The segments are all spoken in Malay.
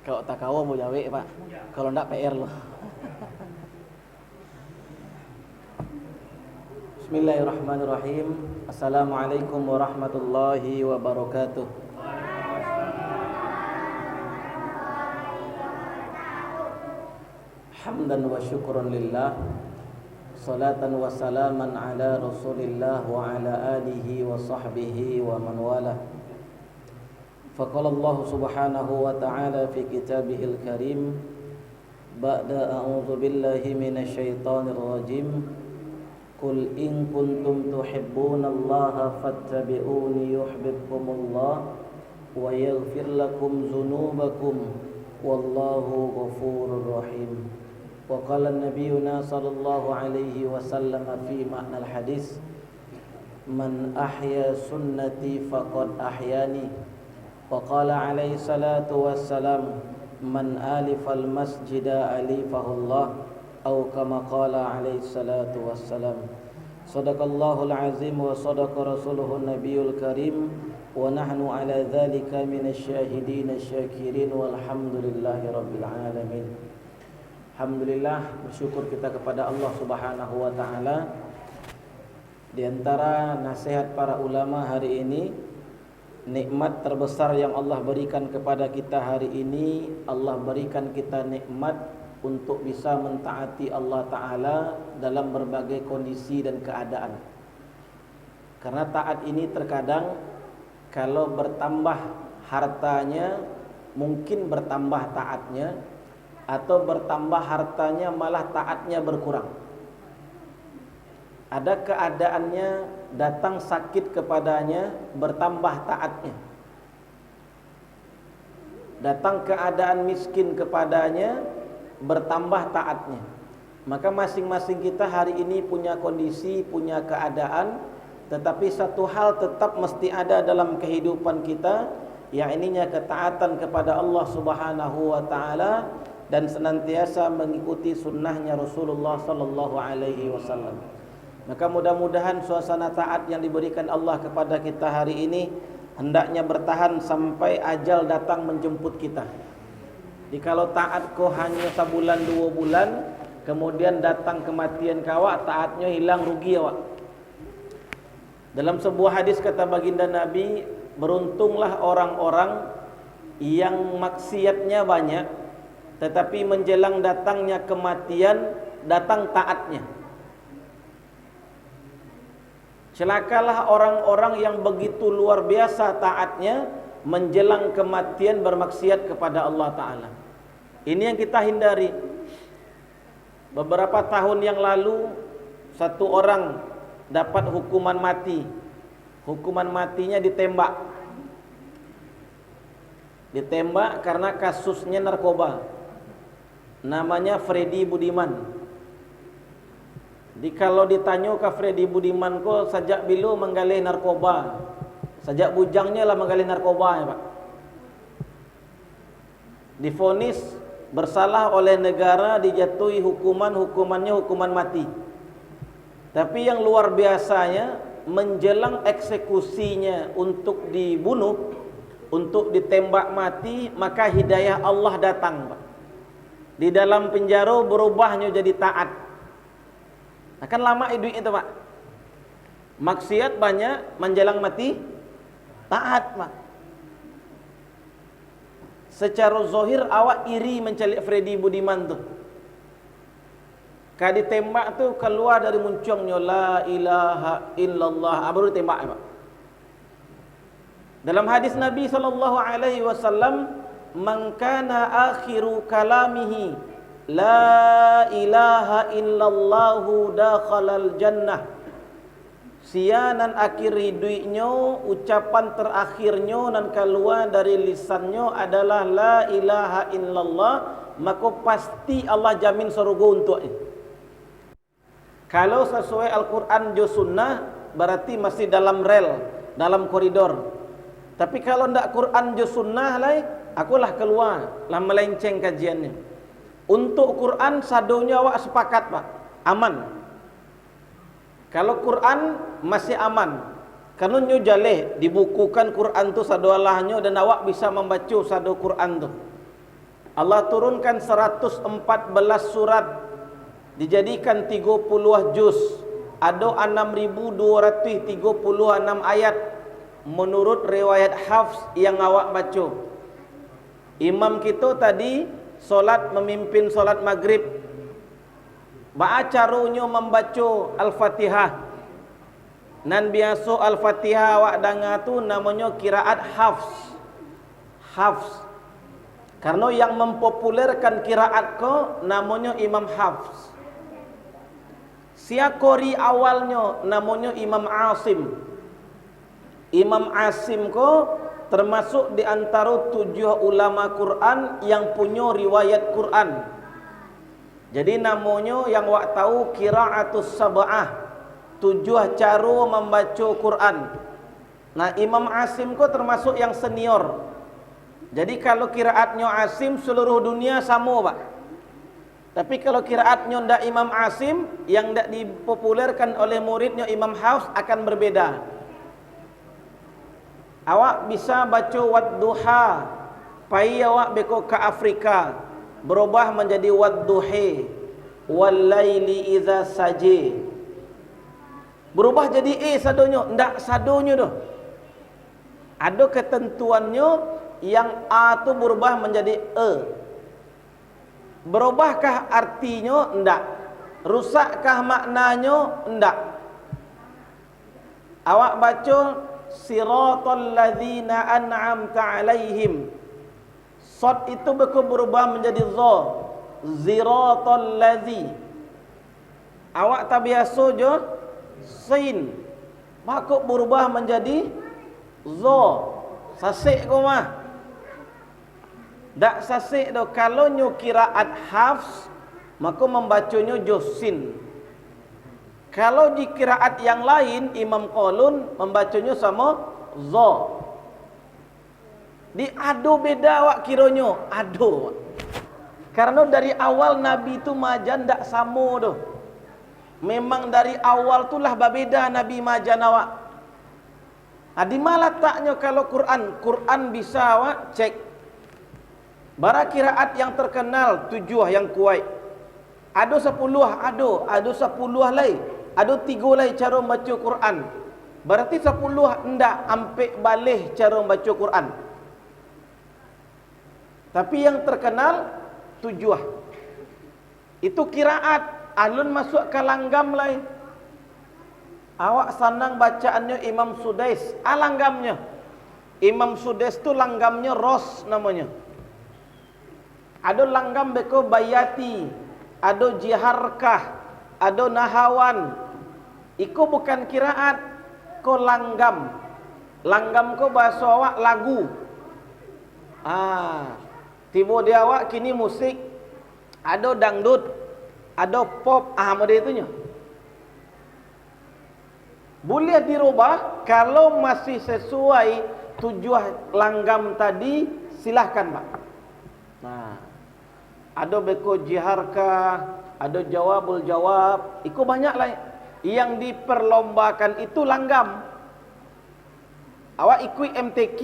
Kalau tak kawo mau jawe Pak. Kalau ndak PR loh. Bismillahirrahmanirrahim. Assalamualaikum warahmatullahi wabarakatuh. Hamdan wa syukran lillah. Salatan wa salaman ala Rasulillah wa ala alihi wa sahbihi wa man walah. Faqala Allah subhanahu wa ta'ala fi kitabihil karim ba'da a'udzu billahi minasy syaithanir rajim. Qul in kuntum tuhibbunallaha fattabi'uni yuhibbukumullah wa yaghfir lakum dzunubakum wallahu ghafurur rahim. Wa qala nabiyuna sallallahu alaihi wasallam fi ma'nal hadis man ahya sunnati faqad ahyani. Wa qala alaihi salatu wassalam man alifal masjida alifahullah atau kama qala alaihi salatu wassalam. Sadaqallahul azim wa sadaqa rasuluhun nabiyul karim wa nahnu ala dzalika minasyahidin asyakirin walhamdulillahi rabbil alamin. Alhamdulillah, bersyukur kita kepada Allah Subhanahu wa taala. Di antara nasihat para ulama hari ini, nikmat terbesar yang Allah berikan kepada kita hari ini, Allah berikan kita nikmat untuk bisa mentaati Allah Ta'ala dalam berbagai kondisi dan keadaan. Karena taat ini terkadang kalau bertambah hartanya mungkin bertambah taatnya, atau bertambah hartanya malah taatnya berkurang. Ada keadaannya datang sakit kepadanya, bertambah taatnya. Datang keadaan miskin kepadanya, bertambah taatnya. Maka masing-masing kita hari ini punya kondisi, punya keadaan, tetapi satu hal tetap mesti ada dalam kehidupan kita, yakni ketaatan kepada Allah Subhanahu wa taala dan senantiasa mengikuti sunnahnya Rasulullah sallallahu alaihi wasallam. Maka mudah-mudahan suasana taat yang diberikan Allah kepada kita hari ini hendaknya bertahan sampai ajal datang menjemput kita. Jadi kalau taat kau hanya sebulan 2 bulan, kemudian datang kematian kawak, taatnya hilang, rugi awak. Dalam sebuah hadis kata baginda Nabi, beruntunglah orang-orang yang maksiatnya banyak, tetapi menjelang datangnya kematian datang taatnya. Celakalah orang-orang yang begitu luar biasa taatnya, menjelang kematian bermaksiat kepada Allah Ta'ala. Ini yang kita hindari. Beberapa tahun yang lalu, satu orang dapat hukuman mati. Hukuman matinya ditembak. Ditembak karena kasusnya narkoba. Namanya Freddy Budiman. Jadi kalau ditanya ke Freddy Budiman ko sejak bila menggalih narkoba, sejak bujangnya lah menggalih narkoba ya Pak. Divonis bersalah oleh negara, dijatuhi hukumannya hukuman mati. Tapi yang luar biasanya, menjelang eksekusinya untuk dibunuh, untuk ditembak mati, maka hidayah Allah datang Pak. Di dalam penjara berubahnya jadi taat. Akan lama duit itu Pak. Maksiat banyak, menjelang mati taat Pak. Secara zahir awak iri mencari Freddy Budiman tu. Kalau ditembak tu keluar dari muncungnya la ilaha illallah, baru ditembak Pak. Dalam hadis Nabi SAW, man kana akhiru kalamihi la ilaha illallahu dakhalal jannah. Sianan akhir hidupnya, ucapan terakhirnya dan keluar dari lisannya adalah la ilaha illallah, maka pasti Allah jamin surga untuknya. Kalau sesuai Al-Quran jo sunnah, berarti masih dalam rel, dalam koridor. Tapi kalau ndak Quran jo sunnah lah, akulah keluar, lah melenceng kajiannya. Untuk Quran sadonya awak sepakat Pak, aman. Kalau Quran masih aman, karena nyo jaleh dibukukan Quran tu sado Allahnya dan awak bisa membaca sado Quran tu. Allah turunkan 114 surat, dijadikan 30 juz. Ada 6.236 ayat menurut riwayat Hafs yang awak baca. Imam kita tadi solat memimpin solat maghrib. Caranya membaca Al-Fatihah. Nan biasa Al-Fatihah awak dengar tu namanya qiraat Hafs. Hafs. Karena yang mempopulerkan qiraat ko namanya Imam Hafs. Siakori awalnya namanya Imam Asim. Imam Asim ko termasuk di antara 7 ulama Quran yang punya riwayat Quran. Jadi namanya yang wak tahu qiraatus sab'ah, 7 cara membaca Quran. Nah, Imam Asim ko termasuk yang senior. Jadi kalau qiraatnya Asim seluruh dunia sama, Pak. Tapi kalau qiraatnya ndak Imam Asim yang ndak dipopulerkan oleh muridnya Imam Hafs akan berbeda. Awak bisa baca wadduha, pai awak beko ke Afrika, berubah menjadi wadduhi, walaili idza saji. Berubah jadi sadonyo, ndak sadonyo doh. Ada ketentuannya yang a tu berubah menjadi e. Berubahkah artinya? Enggak. Rusakkah maknanya? Enggak. Awak baca siratal ladzina an'amta alaihim. Sad itu berubah menjadi za. Ziratal ladzi. Awak tak biasa je sin. Maka berubah menjadi za. Sasik kau mah. Tak sasik dah. Kalau nyu qiraat Hafs, maka membacanya josin. Kalau di qiraat yang lain Imam Qalun membacanya sama za. Di ado beda awak kiranya, ado. Karena dari awal Nabi itu majan tak sama doh. Memang dari awal tulah berbeda Nabi majan awak. Di mana taknya kalau Quran bisa awak cek. Bara qiraat yang terkenal 7 yang kuat. Ada 10, ada 10 lagi. Ada 3 lagi cara baca Quran. Berarti 10 ndak ampe balih cara baca Quran. Tapi yang terkenal 7. Itu qiraat, alun masuk ke langgam lain. Awak senang bacaannya Imam Sudais, langgamnya. Imam Sudais tu langgamnya Ros namanya. Ada langgam beko bayati, ada jiharkah, ada nahawan. Iko bukan qiraat, ko langgam. Langgam ko bahasa awak lagu. Tiba dia awak kini musik, ada dangdut, ada pop, model itunya. Boleh dirubah kalau masih sesuai 7 langgam tadi, silahkan, Pak. Ada beko jiharka, ada jawabul jawab, itu banyak lah. Yang diperlombakan itu langgam. Awak ikut MTQ,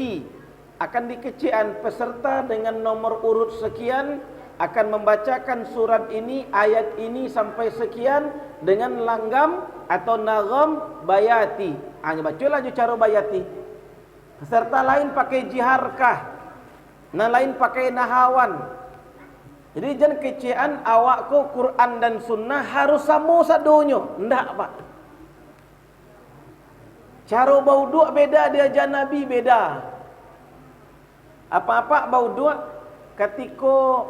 akan dikecian peserta dengan nomor urut sekian akan membacakan surat ini, ayat ini sampai sekian dengan langgam atau nagam bayati. Bacalah je cara bayati. Peserta lain pakai jiharkah, nah lain pakai nahawan. Jadi jangan kecian awak ko Quran dan sunnah harus sama sadonyo. Ndak, Pak. Cara bauduk beda, dia ajar Nabi beda. Apa-apa bauduk ketika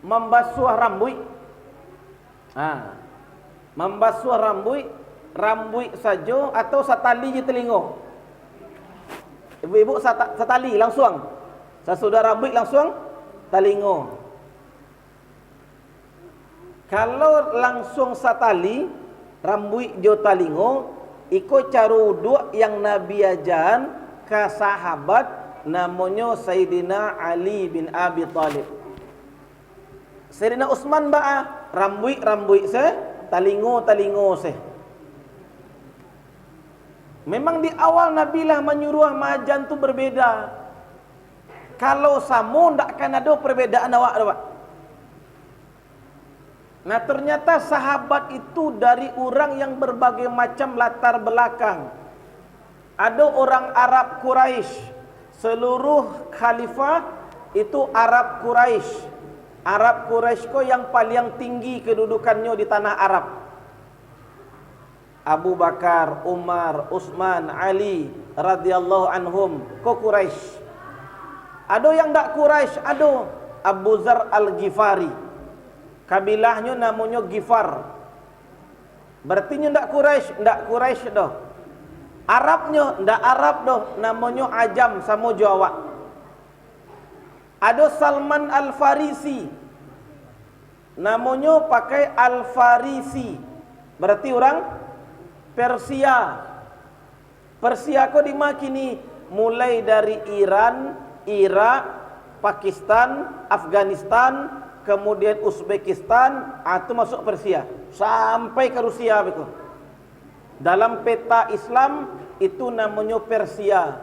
membasuh rambut. Membasuh rambut saja atau satali je telinga. Ibu-ibu satali langsung. Sesudah rambut langsung telinga. Kalau langsung satali rambut jo telinga, ikut cara wuduk yang Nabi ajarkan ke sahabat namanya Sayyidina Ali bin Abi Talib. Sayyidina Utsman rambut se telinga se. Memang di awal Nabi lah menyuruh majan tu berbeda. Kalau sama ndak akan ada perbedaan awak dah, Pak. Nah, ternyata sahabat itu dari orang yang berbagai macam latar belakang. Ada orang Arab Quraisy. Seluruh khalifah itu Arab Quraisy. Arab Quraisy ko yang paling tinggi kedudukannya di tanah Arab. Abu Bakar, Umar, Utsman, Ali radhiyallahu anhum ko Quraisy. Ada yang tak Quraisy, ada Abu Dzar Al-Ghifari. Kabilahnya namanya Ghifar. Berarti ndak Quraisy dah. Arabnya ndak Arab dah, namanya Ajam sama Jawa. Ada Salman Al-Farisi. Namanya pakai Al-Farisi. Berarti orang Persia. Persia kok dimakini mulai dari Iran, Irak, Pakistan, Afghanistan, kemudian Uzbekistan, itu masuk Persia sampai ke Rusia begitu. Dalam peta Islam itu namanya Persia.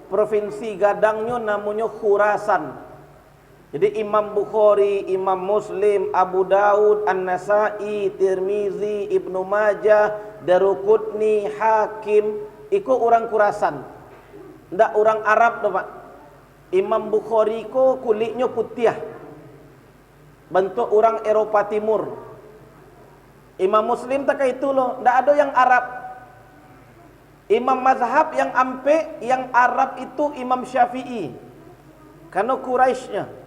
Provinsi gadangnya namanya Khurasan. Jadi Imam Bukhari, Imam Muslim, Abu Daud, An-Nasai, Tirmizi, Ibnu Majah, Daruqutni, Hakim, itu orang Khurasan. Ndak orang Arab dah, Pak. Imam Bukhari ko kulitnya putih. Bentuk orang Eropa Timur. Imam Muslim tak kayak itu loh, ndak ada yang Arab. Imam mazhab yang ampe, yang Arab itu Imam Syafi'i. Karena Quraisynya.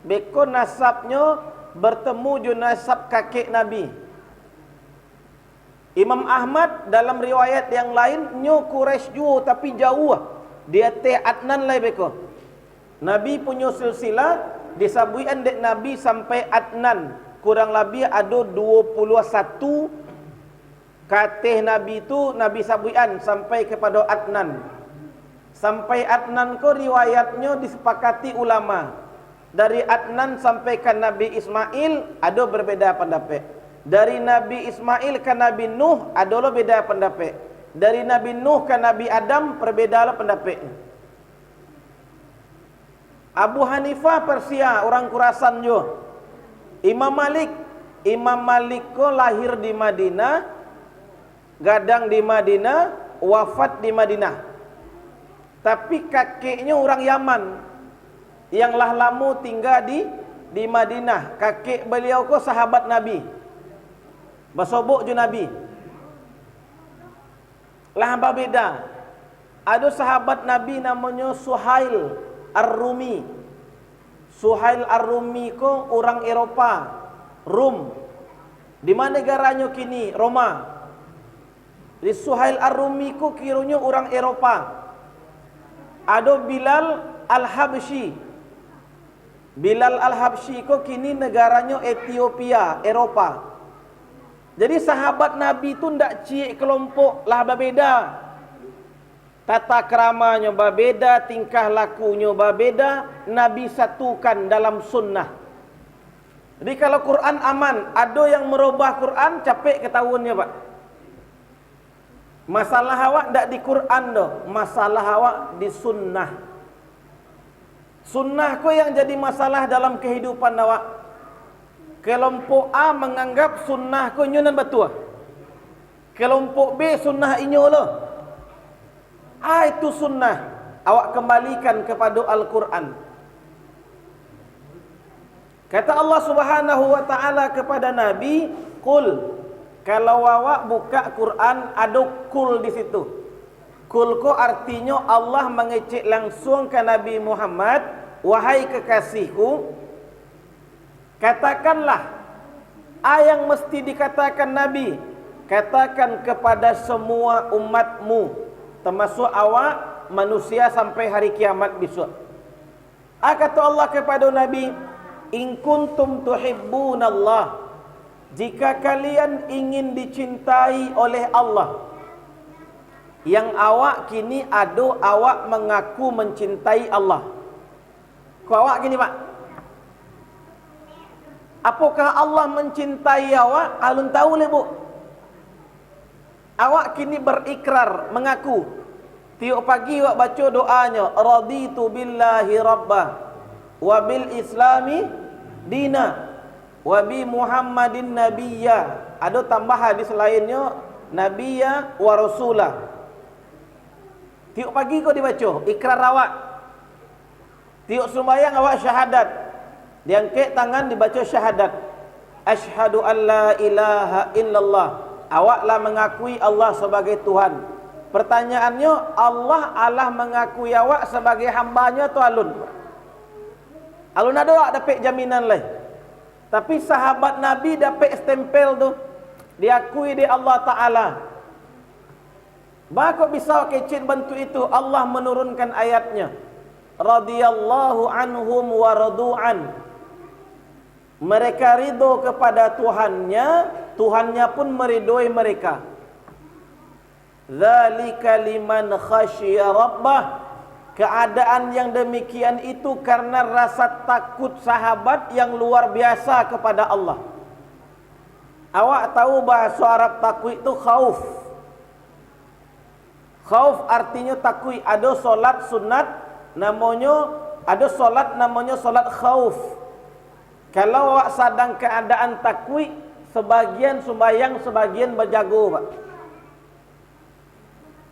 Beko nasabnya bertemu ju nasab kakek Nabi. Imam Ahmad dalam riwayat yang lain nyo Quraisy juga tapi jauh. Dia teh Adnan lah beko. Nabi punya silsilah disabuian dek Nabi sampai Adnan. Kurang lebih ada 21 katih Nabi itu Nabi sabuian sampai kepada Adnan. Sampai Adnan ko riwayatnya disepakati ulama. Dari Adnan sampai ke Nabi Ismail ada berbeda pendapat. Dari Nabi Ismail ke Nabi Nuh ada lo beda pendapat. Dari Nabi Nuh ke Nabi Adam berbeda pendapat. Abu Hanifah Persia, orang Khurasan jo. Imam Malik ko lahir di Madinah, gadang di Madinah, wafat di Madinah. Tapi kakeknya orang Yaman yang lah lama tinggal di Madinah. Kakek beliau ko sahabat Nabi. Bersobok je Nabi. Lah berbeda. Ada sahabat Nabi namanya Suhail Ar-Rumi. Suhail Ar-Rumi ko orang Eropa, Rum. Di mana negaranya kini? Roma. Di Suhail Ar-Rumi ko kiranya orang Eropa. Ada Bilal Al-Habsyi. Bilal Al-Habsyi ko kini negaranya Ethiopia, Eropa. Jadi sahabat Nabi tu ndak cik kelompok lah berbeda. Tata keramanya berbeda, tingkah lakunya berbeda, Nabi satukan dalam sunnah. Jadi kalau Quran aman, ada yang merubah Quran capek ketahuannya, Pak. Masalah awak ndak di Quran doh, masalah awak di sunnah. Sunnah ko yang jadi masalah dalam kehidupan awak. Kelompok A menganggap sunnah ko nyunan betul. Kelompok B sunnah inyo loh. Itu sunnah. Awak kembalikan kepada Al-Quran. Kata Allah Subhanahu wa taala kepada Nabi, "Qul." Kalau awak buka Quran ada kul di situ. Kul ko artinya Allah mengecek langsung ke Nabi Muhammad, "Wahai kekasihku, katakanlah yang mesti dikatakan Nabi, katakan kepada semua umatmu, termasuk awak manusia sampai hari kiamat besok." Kata Allah kepada Nabi, "In kuntum tuhibbunallah." Jika kalian ingin dicintai oleh Allah, yang awak kini ada awak mengaku mencintai Allah. Kau awak gini, Pak. Apakah Allah mencintai awak? Alun tahu le, Bu. Awak kini berikrar, mengaku. Tiap pagi awak baca doanya, raditu billahi rabbah wa bil islami dina wa bi muhammadin nabiyya. Ada tambah hadis lainnya, nabiyya wa rasulah. Tiap pagi kau dibaca ikrar awak. Tiap sembahyang awak syahadat. Diangkat tangan dibaca syahadat. Asyhadu an la ilaha illallah. Awaklah mengakui Allah sebagai Tuhan. Pertanyaannya, Allah mengakui awak sebagai hambanya tu alun. Alun ada awak dapat jaminan lain. Tapi sahabat Nabi dapat stempel tu, diakui di Allah Ta'ala. Bagaimana bisa kecil bentuk itu? Allah menurunkan ayatnya. Radiyallahu anhum wa radu'an. Mereka ridho kepada Tuhannya, Tuhannya pun meridhoi mereka. Dzalika liman khasyiya rabbah. Keadaan yang demikian itu karena rasa takut sahabat yang luar biasa kepada Allah. Awak tahu bahasa Arab takwi itu khauf. Khauf artinya takwi. Ada solat sunat namanya, ada solat namanya solat khauf. Kalau awak sedang keadaan takwi, sebagian sembahyang, sebagian berjago, Pak.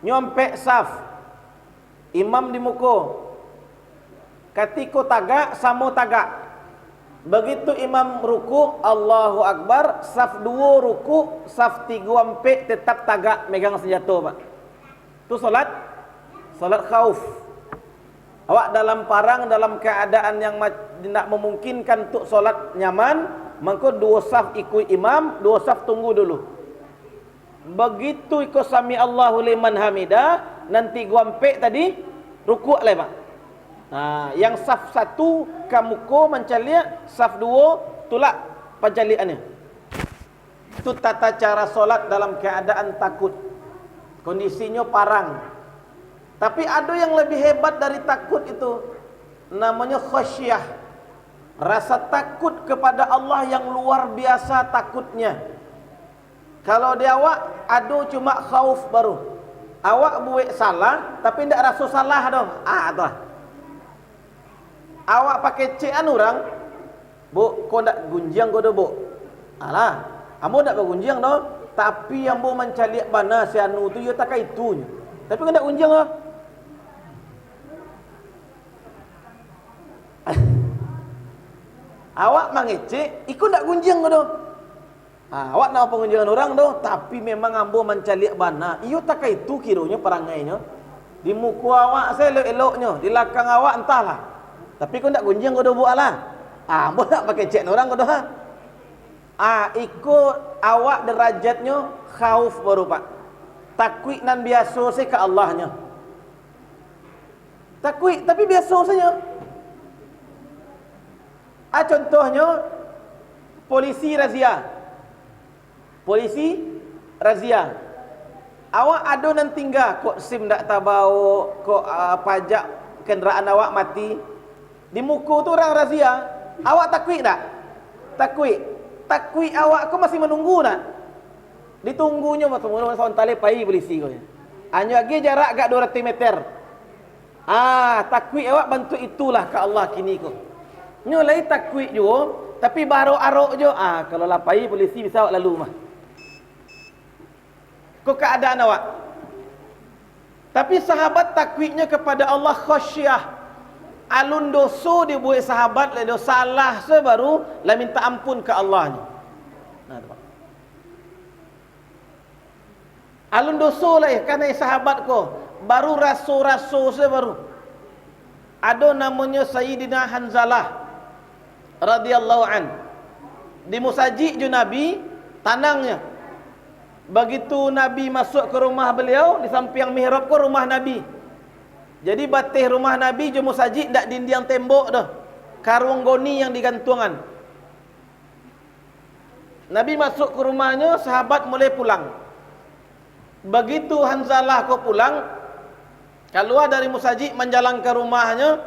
Nyompek saf, imam di muka, ketika tagak, sama tagak. Begitu imam ruku, Allahu Akbar, saf 2 ruku, saf 3 empek tetap tagak megang senjata, Pak. Itu solat khauf. Awak dalam parang, dalam keadaan yang tidak memungkinkan untuk solat nyaman, maka 2 saf ikut imam, 2 saf tunggu dulu. Begitu ikut sami Allahu liman hamidah, nanti gua empek tadi rukuk lah, Pak. Yang saf 1 kamuko mencaliak, saf 2 tulak pencaliannya. Itu tata cara solat dalam keadaan takut. Kondisinya parang. Tapi ada yang lebih hebat dari takut itu, namanya khasyah. Rasa takut kepada Allah yang luar biasa takutnya. Kalau di awak ada cuma khauf baru. Awak buat salah tapi tidak rasa salah dah. Dah. Awak pakai cekan orang, bu, kau tak gunjang kau dah, bu. Alah, kamu tak bergunjang dah. Tapi yang bu mencaliak bana si anu tu, ia tak itunya. Tapi kau tak gunjang dah. Awak mengecek, ikut tak gunjang kau dah. Awak nak pengunjungan orang tu, tapi memang ambo mencaliak bana. Iyo tak itu kiranya perangainya. Di muka awak saya elok-eloknya, di belakang awak entahlah. Tapi kau tak gunjang kau dah buat lah. Ambo tak pakai cek orang kau dah. Ikut awak derajatnya khauf baru, Pak. Takwik nan biasa saya ke Allahnya. Takwik tapi biasa saja. Contohnya polisi razia. Polisi razia. Awak ada nan tinggal kok SIM tak tahu, kok pajak kenderaan awak mati. Di muka tu orang razia. Awak takwik tak? Takwik. Takwik awak kau masih menunggu tak? Ditunggunya macam soal tali pai polisi kau. Hanya lagi jarak agak 200 meter. Takwik awak bantu itulah ke Allah kini kau. Nyolai takwik juga, tapi baru arok je. Kalau lapai polisi bisa awak lalu mah. Kau keadaan awak. Tapi sahabat takwiknya kepada Allah khasyah. Alun dosa dia buat sahabat, dia salah sebaru lah minta ampun ke Allahnya. Alun dosa lah kerana sahabat kau baru raso-raso sebaru. Ada namanya Sayyidina Hanzalah radhiyallahu an. Di musajid je Nabi tanangnya. Begitu Nabi masuk ke rumah beliau, di samping mihrab ke rumah Nabi. Jadi batih rumah Nabi je musajid tak dinding tembok dah. Karung goni yang digantungan. Nabi masuk ke rumahnya, sahabat mulai pulang. Begitu Hanzalah ko pulang, keluar dari musajid menjalan ke rumahnya,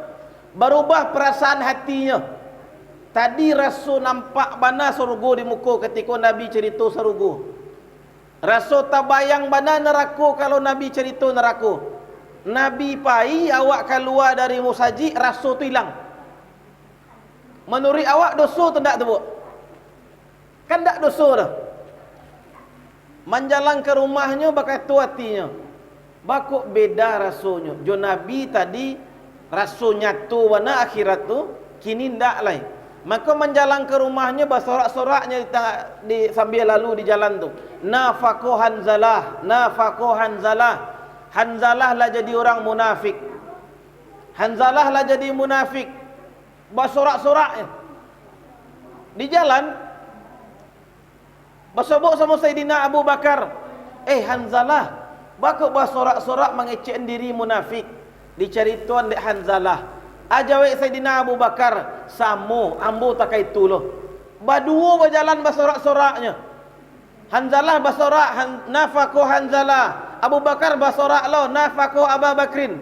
berubah perasaan hatinya. Tadi rasa nampak bana surga di muka ketika Nabi cerita surga. Rasa tabayang bana neraka kalau Nabi cerita neraka. Nabi pai awak keluar dari musajid, rasa tu hilang. Menurut awak dosa tu tak tu, Bu? Kan tak dosa dah. Menjalan ke rumahnya bakal tu hatinya. Bakok beda rasanya. Jo Nabi tadi rasanya tu warna akhirat tu, kini ndak lain. Maka menjalan ke rumahnya bersorak-soraknya di sambil lalu di jalan tu. Nafaqo Hanzalah, nafaqo Hanzalah. Hanzalah lah jadi orang munafik. Hanzalah lah jadi munafik. Bersorak-soraknya di jalan. Bersobok sama Sayyidina Abu Bakar. Hanzalah, bakok bersorak-sorak mengecek diri munafik. Dicari tuan dek Hanzalah. Ajawek Sayyidina Abu Bakar, samo ambo takai tu loh. Baduo berjalan bersorak-soraknya. Hanzalah bersorak, nafaqo Hanzalah. Abu Bakar bersorak lo, nafaqo Abu Bakrin.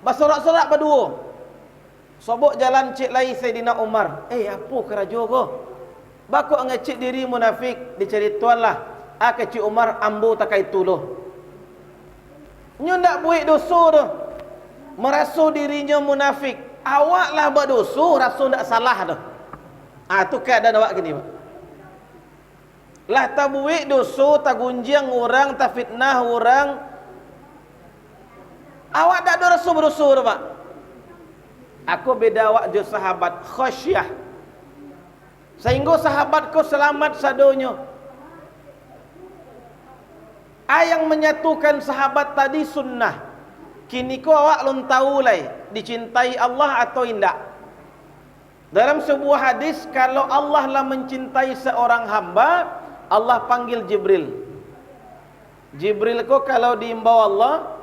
Bersorak-sorak baduo. Sobok jalan cik lai Sayyidina Umar. Apa kerajo ko? Bakok ngecek diri munafik. Dicari tuan lah. Cik Umar ambo takai tu loh. Nyo ndak buat dosa tu. Merasa dirinya munafik. Awak lah buat dosa, rasa ndak salah tu. Tu keadaan awak gini, Pak. Lah tak buat dosa, tak gunjang orang, tak fitnah orang. Awak tak ada rasa berdosa tu, Pak. Aku beda awak je sahabat khasyah. Sehingga sahabatku selamat sadonya. Yang menyatukan sahabat tadi sunnah. Kini ko awak lun tahu lai dicintai Allah atau tidak. Dalam sebuah hadis, kalau Allah lah mencintai seorang hamba, Allah panggil Jibril. Jibril ko kalau diimbau Allah,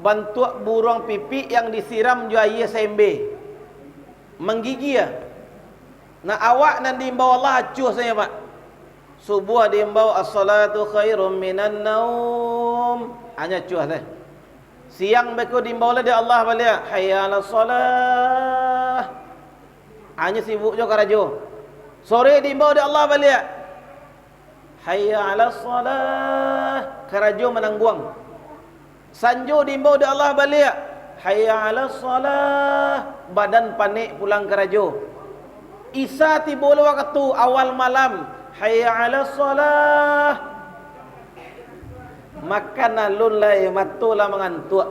bantu burung pipi yang disiram jo air sembe. Menggigi ya. Nah awak nan diimbau Allah acuh saya, Pak. Subuh diimbau as-salatu khairum minan naum. Hanya acuh lah. Siang beko diimbau lah dia Allah balik. Hayya 'alas salah. Hanya sibuk jo karajo. Sore diimbau dia Allah balik. Hayya 'alas salah. Karajo menangguang. Sanjo diimbau dia Allah balik. Hayya 'alas salah. Badan panik pulang karajo. Isa tiba waktu awal malam. Hayya 'alas salah. Makan alun lai matulah mengantuk.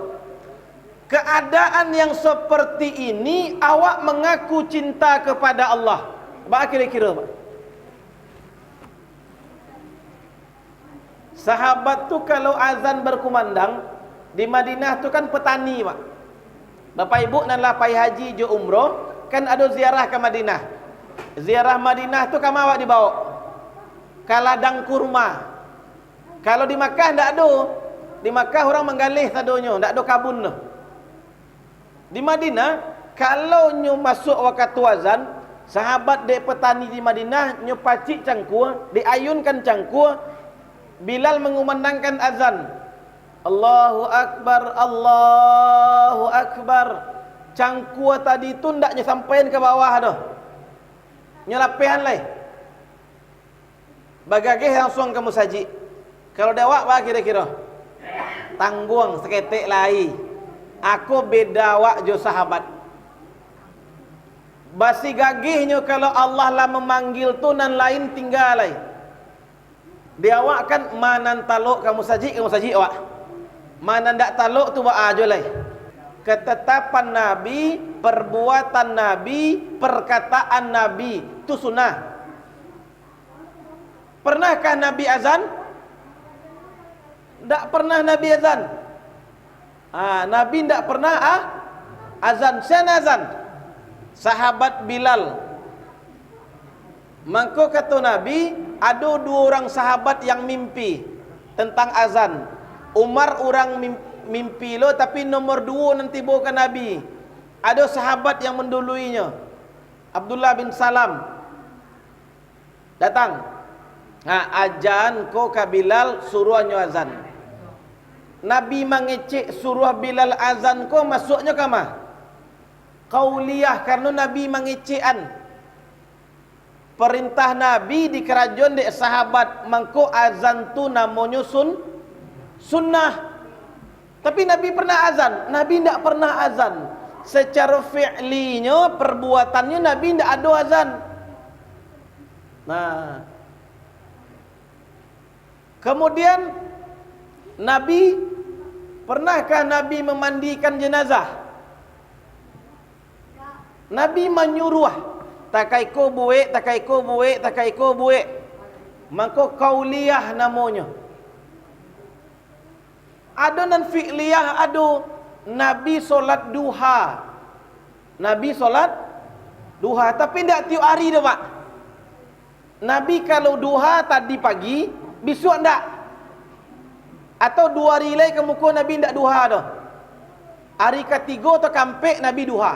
Keadaan yang seperti ini awak mengaku cinta kepada Allah. Apa kira-kira, Pak? Sahabat tu kalau azan berkumandang di Madinah tu kan petani, Pak. Bapak Ibu nan lapai haji jo umroh kan ada ziarah ke Madinah. Ziarah Madinah tu kama awak dibawa? Ke ladang kurma. Kalau di Makkah ndak ada. Di Makkah orang menggalih sadonyo, ndak ada kabun tu. Di Madinah kalau nyu masuk waktu azan, sahabat dek petani di Madinah nyu pacik cangkua, diayunkan cangkua, Bilal mengumandangkan azan. Allahu Akbar, Allahu Akbar. Cangkua tadi tu ndaknya sampaian ke bawah dah. Nyelapihan lai. Bagagih langsung ke musajid. Kalau dewak apa kira-kira? Tangguang seketik lai. Aku beda awak jo sahabat. Basi gagihnya kalau Allah lah memanggil tu nan lain tinggal lai. Dia awak kan manan taluk kamu saji awak. Mana ndak taluk tu buat aja lai. Ketetapan Nabi, perbuatan Nabi, perkataan Nabi itu sunnah. Pernahkah Nabi azan? Tak pernah Nabi azan. Nabi tak pernah azan. Siapa azan? Sahabat Bilal. Maka kata Nabi, ada dua orang sahabat yang mimpi tentang azan. Umar orang mimpi lo, tapi nomor dua nanti bawa ke Nabi. Ada sahabat yang menduluinya, Abdullah bin Salam datang. Ajan ko ka Bilal suruhnya azan. Nabi mengecek suruh Bilal azan ko masuknya kama qauliyah, karena Nabi mengecekan perintah Nabi di kerajaan dek sahabat mangko azan tu namanya sunnah. Tapi Nabi pernah azan? Nabi tidak pernah azan. Secara fi'linya, perbuatannya Nabi tidak ada azan. Nah, kemudian Nabi, pernahkah Nabi memandikan jenazah? Nabi menyuruh, takaiko buik, takaiko buik, takaiko buik. Maka kauliyah namanya. Ada non fi'liyah, ada. Nabi solat duha. Nabi solat duha, tapi tidak tiap hari dah, Pak. Nabi kalau duha tadi pagi, besok tidak. Atau 2 hari lagi kemudian Nabi tidak duha dah. Hari ketiga atau kampek Nabi duha.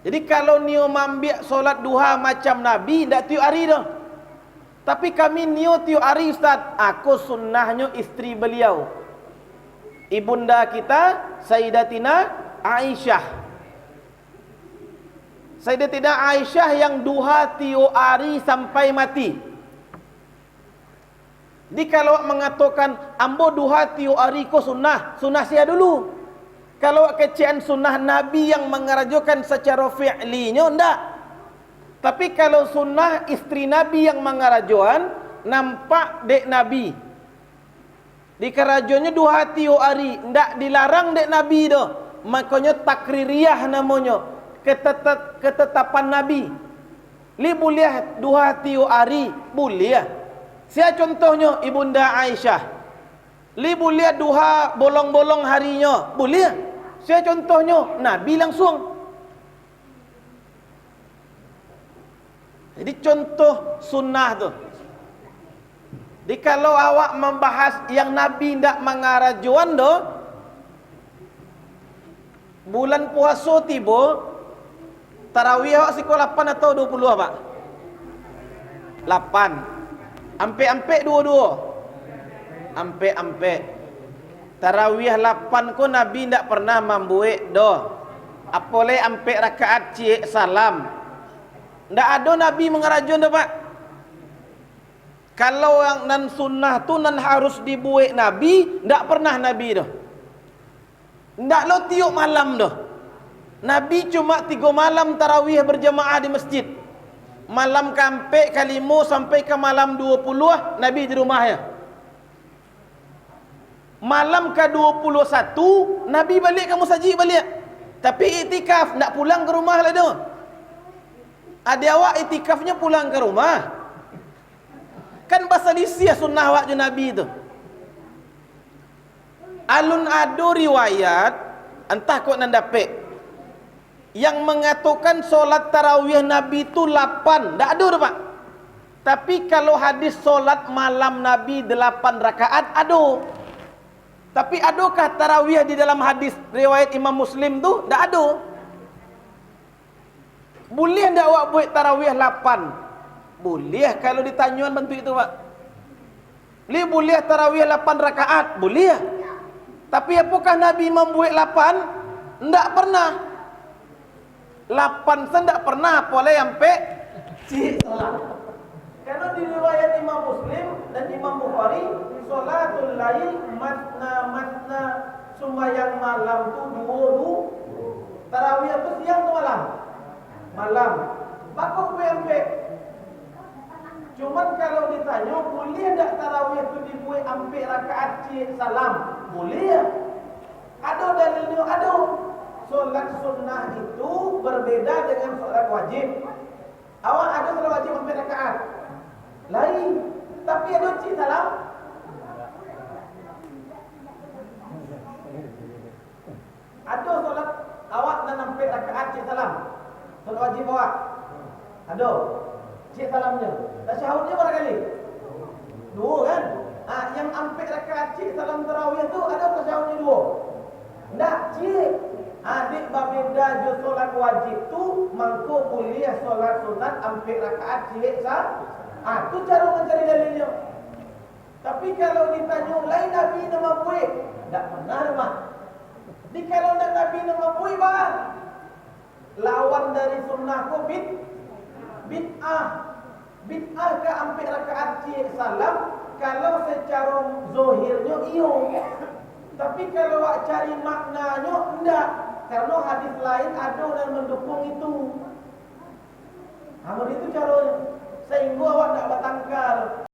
Jadi kalau niyo mambiak solat duha macam Nabi, tidak tiap hari dah. Tapi kami niyo tiap hari, Ustaz. Aku sunnahnya istri beliau, ibunda kita Sayyidatina Aisyah. Sayyidatina Aisyah yang duha tiap hari sampai mati. Jadi kalau mengatakan ambo duha tiap hari ko sunnah, sunnah saya dulu. Kalau kecian sunnah Nabi yang mengerajukan secara fi'linya, enggak. Tapi kalau sunnah istri Nabi yang mengarajuan, nampak dek Nabi di kerajaannya 2 hari, ndak dilarang dek Nabi dah. Makanya takririyah namanya, ketetapan Nabi. Li boleh 2 hari, boleh. Saya contohnya ibunda Aisyah. Li boleh 2 bolong-bolong harinya, boleh. Saya contohnya Nabi langsung. Jadi contoh sunnah tu. Jadi kalau awak membahas yang Nabi tidak mengarajuan doh, bulan puasa tiba, tarawih awak sikul 8 atau 20 Pak? 8. Ampe-ampe 22. Ampe-ampe. Tarawih 8 ko Nabi tidak pernah membuat doh. Apalagi ampe rakaat cik salam. Tidak ada Nabi mengarajuan doh, Pak. Kalau yang nan sunnah tu nan harus dibuat Nabi, tidak pernah Nabi dah. Tidak lo tiup malam dah. Nabi cuma 3 malam tarawih berjamaah di masjid. Malam kampe kalimo sampai ke malam 20 Nabi di rumahnya. Malam ke 21 Nabi balik ke masjid balik. Tapi iktikaf, tidak pulang ke rumah lah dah. Ada awak iktikafnya pulang ke rumah. Kan bahasa lisia sunnah wak Nabi itu. Alun ado riwayat, entah kok nan dapet, yang mengatakan solat tarawih Nabi itu 8. Tak ada dah, Pak. Tapi kalau hadis solat malam Nabi 8 rakaat, ada. Tapi adakah tarawih di dalam hadis riwayat Imam Muslim tu? Tak ada. Boleh tak awak buat tarawih 8? Boleh kalau ditanyuan bentuk itu, Pak. Boleh tarawih 8 rakaat? Boleh. Tapi apakah Nabi membuat 8? Tidak pernah. 8 sen tidak pernah. Boleh sampai cik salat. Karena di riwayat Imam Muslim dan Imam Bukhari, salatul lail matna sembahyang malam tu 2. Tarawih itu siang atau malam? Malam. Maka sampai. Cuman kalau ditanya, boleh tak tarawih itu dibuat ambil rakaat cik salam? Boleh. Ada dalilnya, ada. Solat sunnah itu berbeda dengan solat wajib. Awak ada solat wajib ambil rakaat? Lain. Tapi ada cik salam? Ada solat awak nak ambil rakaat cik salam? Solat wajib awak? Ada. Cik salamnya. Tasyahudnya berapa kali? 2 kan? Yang ambil rakaat cik salam tarawih tu ada tasyahudnya 2. Tak cik. Adik berbeza je solat wajib tu, mangko boleh solat sunat ambil rakaat cik salam. Tu cara mencari dalilnya. Tapi kalau ditanya lain Nabi nama buih, tak pernah mak. Di kalau nak Nabi nama buih bang, lawan dari sunnah ko bid'ah. Bid'ah ke ambil rakaat cik salam kalau secara zahirnya iyo. Tapi kalau awak cari maknanya, enggak. Karena hadis lain ada yang mendukung itu. Namun itu caranya. Sehingga awak tak bertangkal.